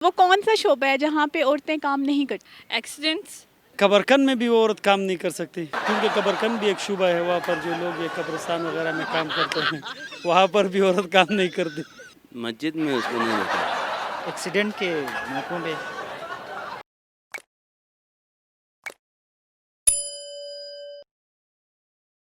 वो कौन सा शोबा है जहाँ पे औरतें काम नहीं करती? एक्सीडेंट्स। कब्रकन में भी वो औरत काम नहीं कर सकती, क्योंकि कब्रकन भी एक शुबा है। वहाँ पर जो लोग ये कब्रिस्तान वगैरह में काम करते हैं, वहाँ पर भी औरत काम नहीं करती। मस्जिद में उसको नहीं देखा। एक्सीडेंट के मौकों पे।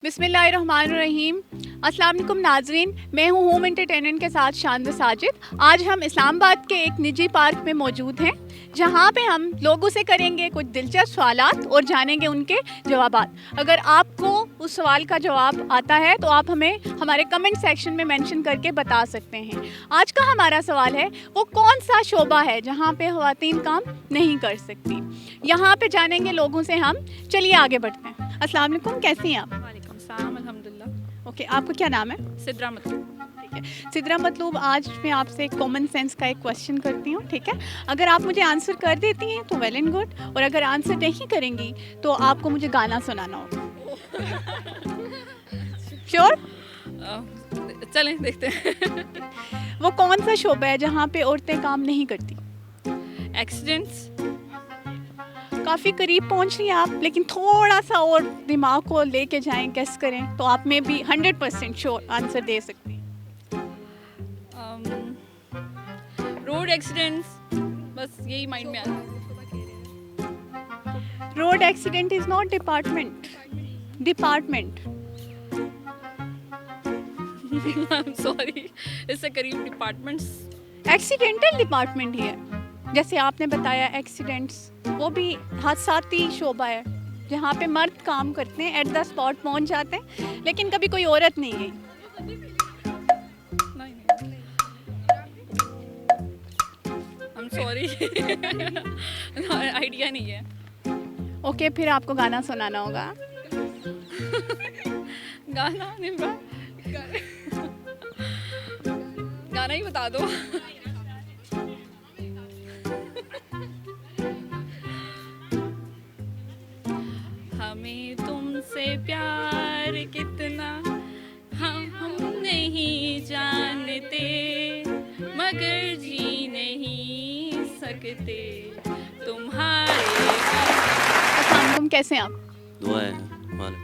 बिस्मिल्लाहिर्रहमानिर्रहीम। अस्सलाम वालेकुम नाजरीन, मैं हूँ होम एंटरटेनमेंट के साथ शानद साजिद। आज हम इस्लामाबाद के एक निजी पार्क में मौजूद हैं, जहाँ पे हम लोगों से करेंगे कुछ दिलचस्प सवालात और जानेंगे उनके जवाबात। अगर आपको उस सवाल का जवाब आता है तो आप हमें हमारे कमेंट सेक्शन में मेंशन करके बता सकते हैं। आज का हमारा सवाल है, वो कौन सा शोबा है जहाँ पे ख़वातीन काम नहीं कर सकती। यहाँ पे जानेंगे लोगों से हम। चलिए आगे बढ़ते हैं। अस्सलाम वालेकुम, कैसी हैं आप? वालेकुम सलाम, अल्हम्दुलिल्लाह। ओके, आपका क्या नाम है? सिद्रा मतलब। ठीक है सिद्रा मतलूब, आज मैं आपसे कॉमन सेंस का एक क्वेश्चन करती हूँ, ठीक है? अगर आप मुझे आंसर कर देती हैं तो वेल एंड गुड, और अगर आंसर नहीं करेंगी तो आपको मुझे गाना सुनाना होगा। श्योर? चलें देखते हैं। वो कौन सा शोबा है जहाँ पे औरतें काम नहीं करती? एक्सीडेंट्स। काफ़ी करीब पहुँच रही हैं आप, लेकिन थोड़ा सा और दिमाग को लेके जाएं, गेस करें तो आप में भी 100% श्योर आंसर दे सकती हैं। रोड एक्सीडेंट्स, बस यही माइंड में आता road accident is not department. है। सॉरी, इससे करीब डिपार्टमेंट्स। एक्सीडेंटल डिपार्टमेंट ही है। जैसे आपने बताया एक्सीडेंट्स, वो भी हादसाती शोबा है जहाँ पे मर्द काम करते हैं, एट द स्पॉट पहुँच जाते हैं, लेकिन कभी कोई औरत नहीं गई। I'm sorry। आइडिया नहीं है। ओके, फिर आपको गाना सुनाना होगा। गाना नहीं गाना ही बता दो। हमें तुमसे प्यार कितना हम नहीं जानते, मगर जी नहीं सकते तुम्हारे। अस्सलाम, कैसे हैं आप? दुआ है वाले।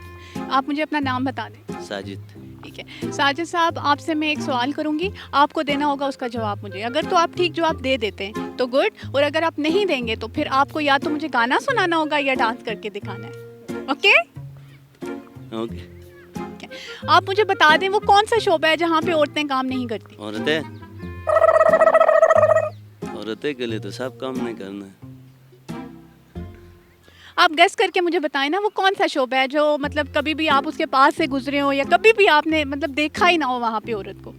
आप मुझे अपना नाम बता दें। साजिद। ठीक है साजिद साहब, आपसे मैं एक सवाल करूंगी, आपको देना होगा उसका जवाब मुझे। अगर तो आप ठीक जवाब दे देते हैं तो गुड, और अगर आप नहीं देंगे तो फिर आपको या तो मुझे गाना सुनाना होगा या डांस करके दिखाना है। ओके? ओके। आप मुझे बता दें, वो कौन सा शोबा है जहाँ पे औरतें काम नहीं करती? औरतें के लिए तो सब काम नहीं करना है। आप गेस करके मुझे बताएं ना, वो कौन सा शोबा है जो मतलब कभी भी आप उसके पास से गुजरे हो या कभी भी आपने मतलब देखा ही ना हो वहाँ पे औरत को।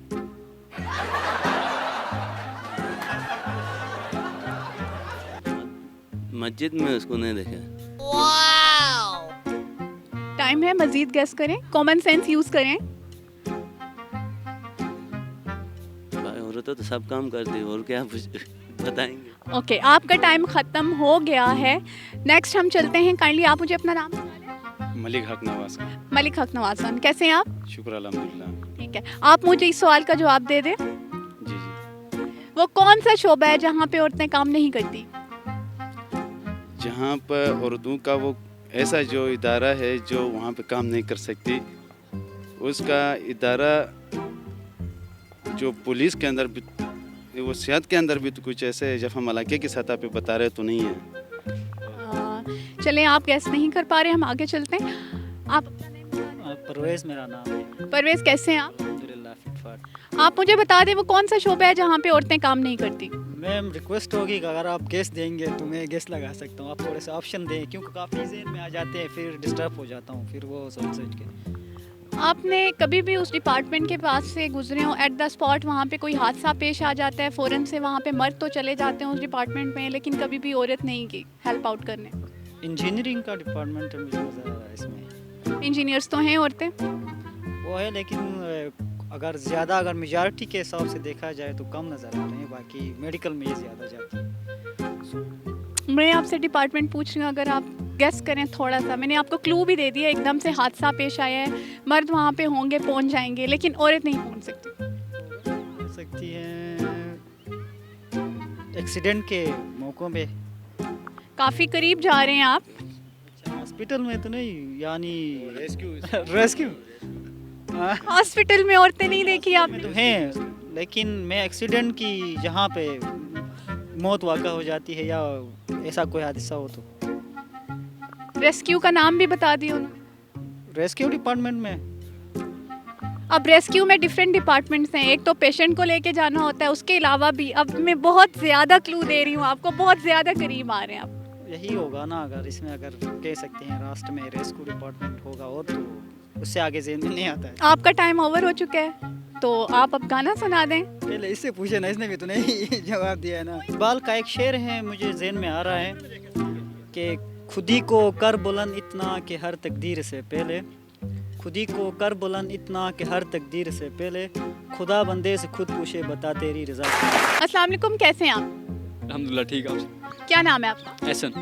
मस्जिद में उसको नहीं देखा। टाइम है, मजीद गेस करें, कॉमन सेंस यूज करें। भाई औरतें तो सब काम करती है, और क्या बताएंगे। ओके, आपका टाइम ख़त्म हो गया है। नेक्स्ट हम चलते हैं। काइंडली आप मुझे अपना नाम बता दें। मलिक हक नवाज। मलिक हक नवाज खान, कैसे हैं आप? शुक्र अल्हम्दुलिल्लाह। ठीक है, आप मुझे इस सवाल का जवाब दे दें। जी जी। वो कौन सा शोबा है जहाँ पे औरतें काम नहीं करती? जहाँ पर औरतों का वो ऐसा जो इदारा है जो वहाँ पे काम नहीं कर सकती, उसका इदारा जो पुलिस के अंदर भी, वो सेहत के अंदर भी तो कुछ ऐसे जब हम इलाके की सतह पे बता रहे तो नहीं है। चलें, आप गैस नहीं कर पा रहे, हम आगे चलते हैं। आप अपना name बता दें। परवेज़ मेरा नाम है। परवेज़, कैसे हैं आप? अल्हम्दुलिल्लाह फिट फाट। आप मुझे बता दें, वो कौन सा शोबा है जहाँ पे औरतें काम नहीं करती? मैम रिक्वेस्ट होगी कि अगर आप गेस देंगे तो मैं गेस लगा सकता हूँ। आप थोड़े से ऑप्शन दें, क्योंकि काफ़ी ज़हन में आ जाते हैं, फिर डिस्टर्ब हो जाता हूँ, फिर वो सोच के। आपने कभी भी उस डिपार्टमेंट के पास से गुजरे हो, एट द स्पॉट वहाँ पे कोई हादसा पेश आ जाता है, फ़ौरन से वहाँ पे मर्द तो चले जाते हैं उस डिपार्टमेंट में, लेकिन कभी भी औरत नहीं की हेल्प आउट करने? इंजीनियरिंग का डिपार्टमेंट है, मुझे नज़र आ रहा है इसमें। इंजीनियर्स तो हैं औरतें। वो है, लेकिन अगर ज़्यादा, अगर मेजॉरिटी के हिसाब से देखा जाए तो कम नज़र आ रहे हैं। बाकी मेडिकल में ये ज़्यादा जाती है। मैं आपसे डिपार्टमेंट पूछ रही हूँ, अगर आप गेस करें थोड़ा सा। मैंने आपको क्लू भी दे दिया, एकदम से हादसा पेश आया है, मर्द वहाँ पे होंगे, पहुँच जाएंगे, लेकिन औरत नहीं पहुँच सकती। हो सकती है एक्सीडेंट के मौक़ों पे। काफ़ी करीब जा रहे हैं आप। हॉस्पिटल में तो नहीं, यानी रेस्क्यू हॉस्पिटल में औरतें नहीं देखी में आपने? तो हैं, लेकिन मैं एक्सीडेंट की जहाँ पे मौत वाक़ा हो जाती है या ऐसा कोई हादसा हो तो रेस्क्यू का नाम भी बता दिया उन्होंने। रेस्क्यू डिपार्टमेंट में। अब रेस्क्यू में डिफरेंट डिपार्टमेंट्स हैं, एक तो पेशेंट को लेके जाना होता है, उसके अलावा भी अब मैं बहुत ज़्यादा क्लू दे रही हूँ आपको, बहुत ज़्यादा करीब आ रहे हैं आप। यही होगा ना, अगर इसमें अगर कह सकते हैं राष्ट्र में रेस्क्यू डिपार्टमेंट होगा और तो उससे आगे ज़हन में नहीं आता है। आपका टाइम ओवर हो चुका है, तो आप अब गाना सुना दें। पहले इससे पूछे ना, इसने भी तो नहीं जवाब दिया है ना। इकबाल का एक शेर है मुझे ज़हन में आ रहा है कि खुदी को कर बुलंद इतना कि हर तकदीर से पहले, खुदी को कर बुलंद इतना कि हर तकदीर से पहले, खुदा बंदे से खुद पूछे बता तेरी रज़ा क्या। अस्सलाम वालेकुम, कैसे हैं आप? अल्हम्दुलिल्लाह ठीक है। आपसे क्या नाम है आपका? एहसन।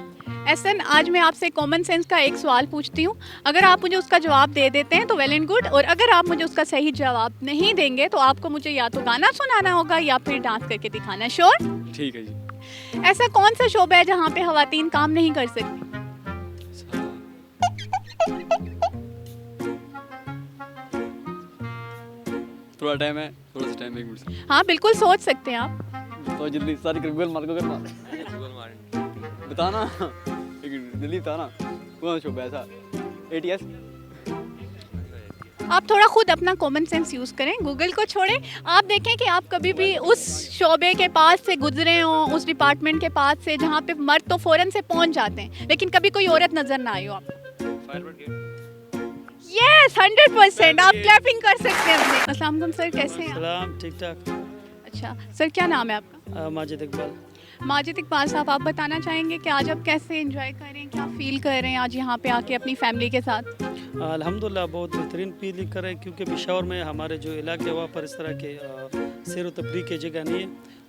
एहसन, आज मैं आपसे कॉमन सेंस का एक सवाल पूछती हूँ, अगर आप मुझे उसका जवाब दे देते हैं तो वेल एंड गुड, और अगर आप मुझे उसका सही जवाब नहीं देंगे तो आपको मुझे या तो गाना सुनाना होगा या फिर डांस करके दिखाना। श्योर? ठीक है जी। ऐसा कौन सा शोबा है जहाँ पे खवातीन काम नहीं कर सकती? थोड़ा टाइम है, थोड़ा सा टाइम, 1 मिनट से। हाँ बिल्कुल, सोच सकते हैं आप। तो जल्दी सारी कर गूगल मार बताना, जल्दी बताना कौन सा शो ऐसा ATS। आप थोड़ा खुद अपना कॉमन सेंस यूज़ करें, गूगल को छोड़ें। आप देखें कि आप कभी भी उस शोबे के पास से गुजरे हों, उस डिपार्टमेंट के पास से जहाँ पे मर्द तो फ़ौरन से पहुँच जाते हैं, लेकिन कभी कोई औरत नज़र ना आई हो आपको। यस, 100%। आप क्लैपिंग कर सकते हैं अपने। अस्सलाम वालेकुम सर, कैसे हैं आप? सलाम, ठीक ठाक। अच्छा सर, क्या नाम है आपका? माजिद इकबाल। माजिद इकबाल साहब, आप बताना चाहेंगे कि आज आप कैसे एंजॉय कर रहे हैं, क्या फील कर रहे हैं आज यहाँ पे आके अपनी फैमिली के साथ? अल्हम्दुलिल्लाह बहुत बेहतरीन फील कर रहे हैं, क्योंकि पेशावर में हमारे जो इलाके वहाँ पर इस तरह के सैर व तफरीह की जगह नहीं है।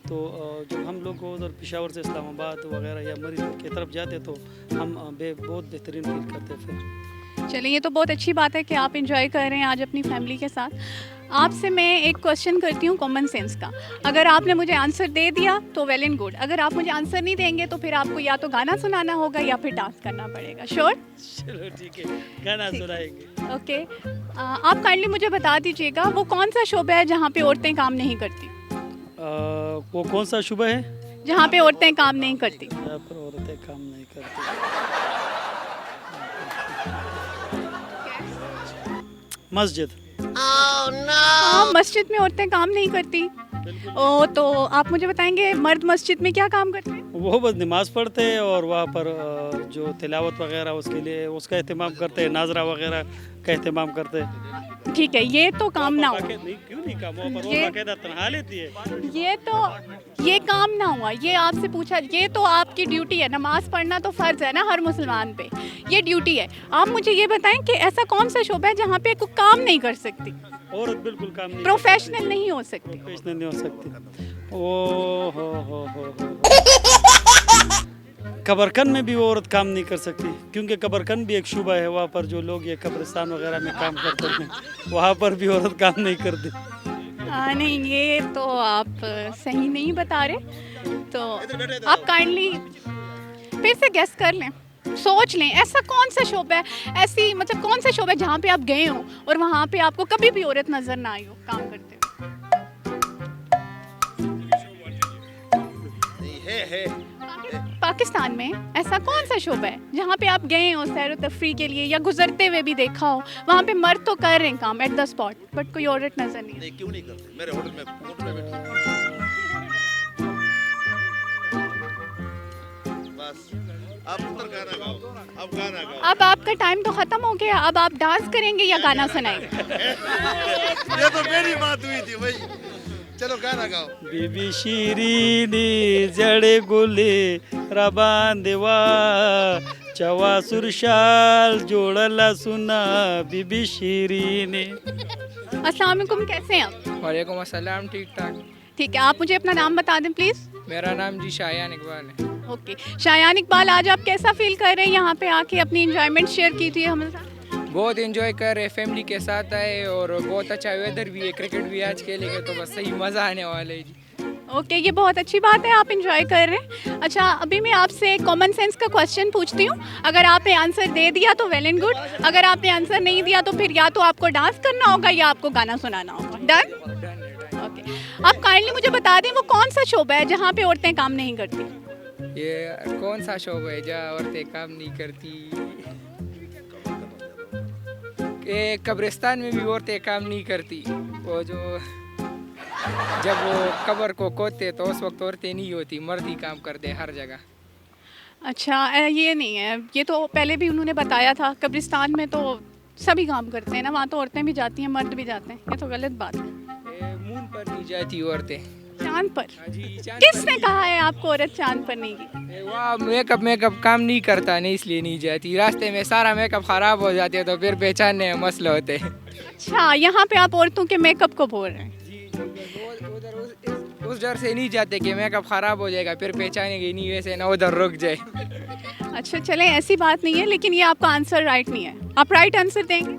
तो जब हम लोग को उधर पेशावर से इस्लामाबाद वगैरह या मरीज की तरफ जाते तो हम बहुत बेहतरीन फील करते फिर। चलिए, ये तो बहुत अच्छी बात है कि आप एंजॉय कर रहे हैं आज अपनी फैमिली के साथ। आपसे मैं एक क्वेश्चन करती हूँ कॉमन सेंस का, अगर आपने मुझे आंसर दे दिया तो वेल एंड गुड, अगर आप मुझे आंसर नहीं देंगे तो फिर आपको या तो गाना सुनाना होगा या फिर डांस करना पड़ेगा। श्योर? चलो ठीक है, गाना सुनाएंगे। ओके, आप काइंडली मुझे बता दीजिएगा वो कौन सा शोबा है जहाँ पे औरतें काम नहीं करती? वो कौन सा शुबा है जहाँ पे औरतें काम नहीं करती? यहाँ पर औरतें काम नहीं करती? मस्जिद। हाँ, मस्जिद में औरतें काम नहीं करती। ओ, तो आप मुझे बताएंगे मर्द मस्जिद में क्या काम करते हैं? वो बस नमाज पढ़ते हैं और वहाँ पर जो तिलावत वगैरह उसके लिए उसका एहतमाम करते हैं, नाजरा वगैरह का एहतमाम करते हैं। ठीक है, ये तो काम ना हुआ। नहीं, क्यों नहीं काम? वहाँ पर वो ये- बाकायदा तनहा लेती है। ये काम ना हुआ, ये आपसे पूछा, ये तो आपकी ड्यूटी है, नमाज पढ़ना तो फ़र्ज़ है ना हर मुसलमान पे, ये ड्यूटी है। आप मुझे ये बताएं कि ऐसा कौन सा शोबा है जहाँ पे कोई काम नहीं कर सकती, औरत बिल्कुल काम नहीं प्रोफेशनल नहीं हो सकती? प्रोफेशनल नहीं हो सकती। ओ हो। कब्रकन में भी वो औरत काम नहीं कर सकती, क्योंकि कब्रकन भी एक शुबा है, वहाँ पर जो लोग ये कब्रिस्तान वगैरह में काम करते हैं वहाँ पर भी औरत काम नहीं करती। नहीं, ये तो आप सही नहीं बता रहे, तो आप काइंडली फिर से गेस कर लें, सोच लें, ऐसा कौन सा शोबा है, ऐसी मतलब कौन सा शोबा है जहाँ पे आप गए हो और वहाँ पे आपको कभी भी औरत नज़र ना आई हो काम करते हुए? पाकिस्तान में ऐसा कौन सा शोबा है जहाँ पे आप गए हो सैर व तफरी के लिए या गुजरते हुए भी देखा हो, वहाँ पे मर्द तो कर रहे हैं काम एट द स्पॉट, बट कोई औरत नजर नहीं? नहीं, क्यों नहीं करते? मेरे होटल में बस आप उधर गाना गाओ, अब गाना गाओ। अब आपका टाइम तो खत्म हो गया, अब आप डांस करेंगे या गाना सुनाएंगे? ये तो मेरी बात हुई थी भाई, चलो गाना गाओ। बीबी शीरीनी जड़े गुले रबान देवा चवा सुरशाल जोड़ला सुना बीबी शीरीनी। अस्सलाम वालेकुम, कैसे हैं आप? वालेकुम अस्सलाम, ठीक ठाक। ठीक है, आप मुझे अपना नाम बता दें प्लीज़। मेरा नाम जी शायान इकबाल है। ओके, शायान इकबाल, आज आप कैसा फील कर रहे हैं यहाँ पे आके? अपनी इंजॉयमेंट शेयर कीजिए हमारे साथ। बहुत एंजॉय कर रहे, फैमिली के साथ आए और बहुत अच्छा वेदर भी है, क्रिकेट भी आज खेलेंगे तो बस सही मज़ा आने वाला है जी। ओके, ये बहुत अच्छी बात है, आप इंजॉय कर रहे हैं। अच्छा, अभी मैं आपसे कॉमन सेंस का क्वेश्चन पूछती हूँ। अगर आपने आंसर दे दिया तो वेल एंड गुड, अगर आपने आंसर नहीं दिया तो फिर या तो आपको डांस करना होगा या आपको गाना सुनाना होगा। डन? ओके, आप काइंडली मुझे बता दें वो कौन सा शोबा है जहाँ पे औरतें काम नहीं करती? ये कौन सा शोबा है जहाँ औरतें काम नहीं करती? ये कब्रिस्तान में भी औरतें काम नहीं करती। वो जो जब वो कब्र को खोदते तो उस वक्त औरतें नहीं होती, मर्द ही काम करते हर जगह। अच्छा, ये नहीं है, ये तो पहले भी उन्होंने बताया था। कब्रिस्तान में तो सभी काम करते हैं ना, वहाँ तो औरतें भी जाती हैं, मर्द भी जाते हैं। ये तो गलत बात है। मून पर नहीं जाती औरतें। चांद पर? हाँ जी, चांद किसने कहा है आपको औरत चांद पर नहीं गई? वहाँ मेकअप काम नहीं करता नहीं, इसलिए नहीं जाती। रास्ते में सारा मेकअप खराब हो जाते तो फिर पहचानने में मसले होते हैं। अच्छा, यहाँ पे आप औरतों के मेकअप को बोल रहे हैं? उस डर से नहीं जाते कि मेकअप खराब हो जाएगा फिर पहचानेंगे नहीं, वैसे ना उधर रुक जाए। अच्छा चलें, ऐसी बात नहीं है, लेकिन ये आपका आंसर राइट नहीं है। आप राइट आंसर देंगे?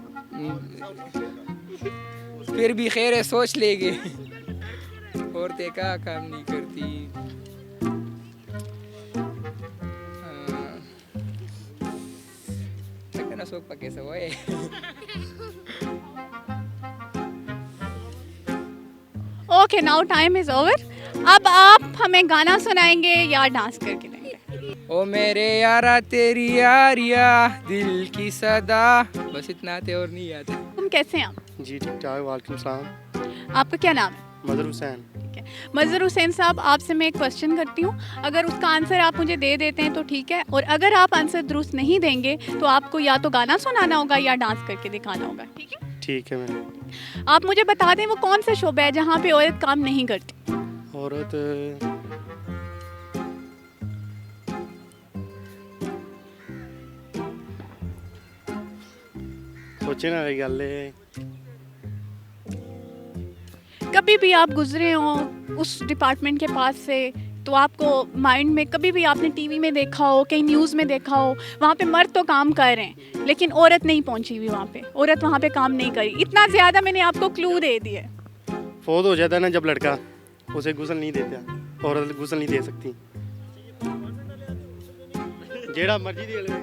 फिर भी खैर है, सोच लेंगे। औरतें का काम नहीं करती। सोच पके से वो है। Okay, now time is over. अब आप हमें गाना सुनाएंगे या डांस करके देंगे? ओ मेरे यारा तेरी यारिया दिल की सदा, बस इतना आते और नहीं आता। तुम कैसे हैं आप? जी ठीक ठाक, वालेकुम सलाम। आपका क्या नाम है? मजहर हुसैन। ठीक है, मजहर हुसैन साहब, आपसे मैं एक क्वेश्चन करती हूँ। अगर उसका आंसर आप मुझे दे देते हैं तो ठीक है, और अगर आप आंसर दुरुस्त नहीं देंगे तो आपको या तो गाना सुनाना होगा या डांस करके दिखाना होगा। ठीक है? ठीक है मैम। आप मुझे बता दें वो कौन सा शोबा है जहाँ पे औरत काम नहीं करती? औरत सोचने वाली गल है। कभी भी आप गुजरे हो उस डिपार्टमेंट के पास से तो आपको माइंड में कभी भी आपने टीवी में देखा हो, कहीं न्यूज़ में देखा हो, वहाँ पे मर्द तो काम कर रहे हैं लेकिन औरत नहीं पहुँची हुई वहाँ पे, औरत वहाँ पे काम नहीं करी। इतना ज़्यादा मैंने आपको क्लू दे दिया। फौत हो जाता है ना जब लड़का, उसे गुस्ल नहीं देता, औरत गुस्ल नहीं दे सकती। जेड़ा मर्जी दे ले।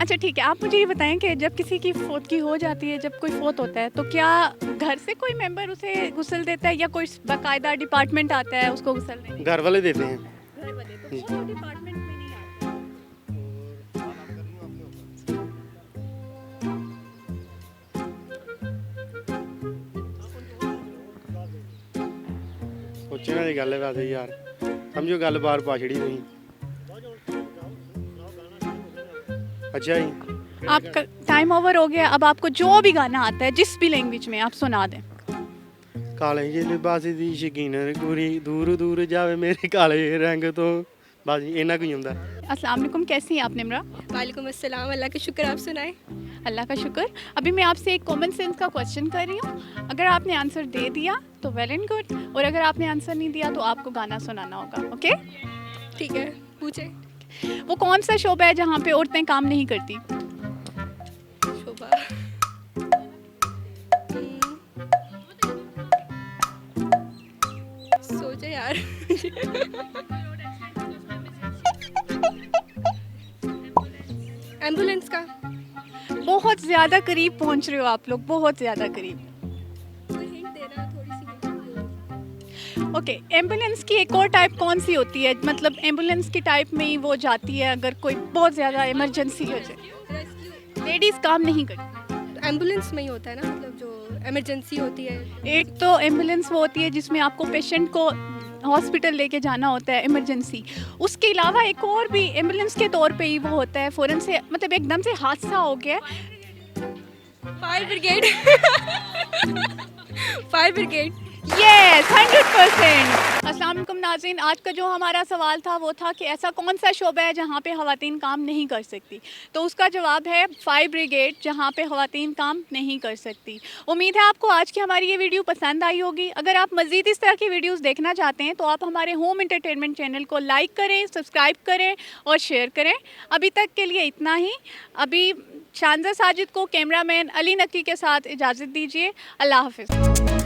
अच्छा ठीक है, आप मुझे ये बताएं कि जब किसी की फौतगी हो जाती है, जब कोई फौत होता है तो क्या घर से कोई मेंबर उसे गुस्ल देता है या कोई बाकायदा डिपार्टमेंट आता है उसको गुस्ल देने? घर वाले देते हैं। घर वाले तो वो डिपार्टमेंट में नहीं आता। सोचने वाली गल है वैसे यार, समझो गल बार पा छड़ी नहीं। अच्छा जी, आपका टाइम ओवर हो गया। अब आपको जो भी गाना आता है जिस भी लैंग्वेज में आप सुना दें। काले जे लिबास दी शकीन गोरी दूर दूर जावे मेरे काले रंग तो, बस इन्ना कोई हुंदा। अस्सलाम वालेकुम, कैसी हैं आप निमरा? वालेकुम अस्सलाम, अल्लाह का शुक्र, आप सुनाएं। अल्लाह का शुक्र। अभी मैं आपसे एक कॉमन सेंस का क्वेश्चन कर रही हूँ। अगर आपने आंसर दे दिया तो वेल एंड गुड, और अगर आपने आंसर नहीं दिया तो आपको गाना सुनाना होगा। ओके ठीक है, पूछे। वो कौन सा शोबा है जहाँ पे औरतें काम नहीं करती? शोभा, सोचे यार। एम्बुलेंस का। बहुत ज़्यादा करीब पहुँच रहे हो आप लोग, बहुत ज़्यादा करीब। ओके, एम्बुलेंस की एक और टाइप कौन सी होती है? मतलब एम्बुलेंस की टाइप में ही वो जाती है अगर कोई बहुत ज़्यादा इमरजेंसी हो जाए। लेडीज़ काम नहीं करती। एम्बुलेंस में ही होता है ना, मतलब जो इमरजेंसी होती है। एक तो एम्बुलेंस वो होती है जिसमें आपको पेशेंट को हॉस्पिटल लेके जाना होता है, इमरजेंसी। उसके अलावा एक और भी एम्बुलेंस के तौर पे ही वो होता है, फ़ौरन से मतलब एकदम से हादसा हो गया। Fire brigade. Fire brigade. Yes, 100%। अस्सलाम वालेकुम नाज़रीन, आज का जो हमारा सवाल था वो था कि ऐसा कौन सा शोबा है जहाँ पे ख़वातीन काम नहीं कर सकती। तो उसका जवाब है फायर ब्रिगेड, जहाँ पे ख़वातीन काम नहीं कर सकती। उम्मीद है आपको आज की हमारी ये वीडियो पसंद आई होगी। अगर आप मज़ीद इस तरह की वीडियोज़ देखना चाहते हैं तो आप हमारे होम एंटरटेनमेंट चैनल को लाइक करें, सब्सक्राइब करें और शेयर करें। अभी तक के लिए इतना ही। अभी शानज़ा साजिद को कैमरामैन अली नकी के साथ इजाज़त दीजिए। अल्लाह हाफ़िज़।